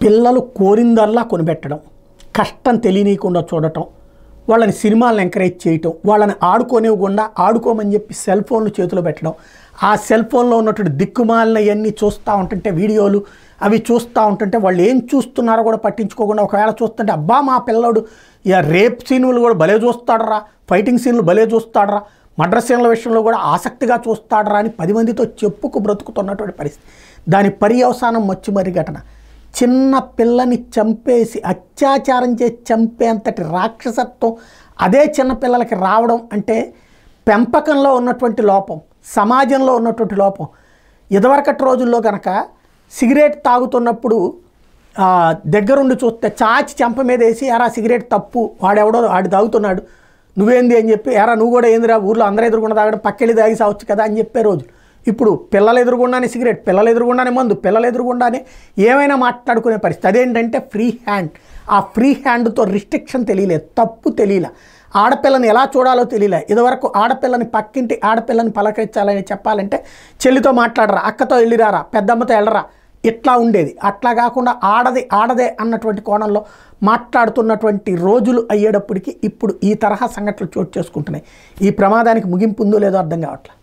పిల్లలు కోరిందల్లా కొనిపెట్టడం, కష్టం తెలియనీయకుండా చూడటం, వాళ్ళని సినిమాలను ఎంకరేజ్ చేయటం, వాళ్ళని ఆడుకోనివ్వకుండా ఆడుకోమని చెప్పి సెల్ ఫోన్లు చేతిలో పెట్టడం, ఆ సెల్ ఫోన్లో ఉన్నటువంటి దిక్కుమాలినవన్నీ చూస్తూ ఉంటుంటే వీడియోలు అవి చూస్తూ ఉంటుంటే వాళ్ళు ఏం చూస్తున్నారో కూడా పట్టించుకోకుండా ఒకవేళ చూస్తుంటే అబ్బా మా పిల్లడు రేప్ సీన్లు కూడా భలే చూస్తాడరా, ఫైటింగ్ సీన్లు భలే చూస్తాడరా, మర్డర్ సీన్ల విషయంలో కూడా ఆసక్తిగా చూస్తాడరా అని 10 మందితో చెప్పుకు బ్రతుకుతున్నటువంటి పరిస్థితి. దాని పర్యవసానం మచ్చుమరి ఘటన. చిన్న పిల్లని చంపేసి అత్యాచారం చేసి చంపేంతటి రాక్షసత్వం అదే చిన్న పిల్లలకి రావడం అంటే పెంపకంలో ఉన్నటువంటి లోపం, సమాజంలో ఉన్నటువంటి లోపం. ఇదివరకటి రోజుల్లో కనుక సిగరెట్ తాగుతున్నప్పుడు దగ్గరుండి చూస్తే చాచి చెంప మీద వేసి ఎరా సిగరెట్ తప్పు, వాడెవడో వాడు తాగుతున్నాడు నువ్వేంది అని చెప్పి ఎరా నువ్వు కూడా ఏందిరా ఊర్లో అందరూ ఎదురుగుండా తాగడం పక్కెళ్ళి తాగి సావచ్చు కదా అని చెప్పే రోజు. ఇప్పుడు పిల్లలు ఎదురుగుండానే సిగరెట్, పిల్లలు ఎదురుగుండానే మందు, పిల్లలు ఎదురుగుండానే ఏమైనా మాట్లాడుకునే పరిస్థితి. అదేంటంటే ఫ్రీ హ్యాండ్. ఆ ఫ్రీ హ్యాండ్తో రిస్ట్రిక్షన్ తెలియలేదు, తప్పు తెలియలే, ఆడపిల్లని ఎలా చూడాలో తెలియలే. ఇదివరకు ఆడపిల్లని పక్కింటి ఆడపిల్లని పలకరించాలని చెప్పాలంటే చెల్లితో మాట్లాడరా, అక్కతో వెళ్ళిరారా, పెద్దమ్మతో వెళ్ళరా, ఇట్లా ఉండేది. అట్లా కాకుండా ఆడదే అన్నటువంటి కోణంలో మాట్లాడుతున్నటువంటి రోజులు అయ్యేటప్పటికి ఇప్పుడు ఈ తరహా సంఘటనలు చోటు చేసుకుంటున్నాయి. ఈ ప్రమాదానికి ముగింపు ఉందో లేదో అర్థం కావట్లేదు.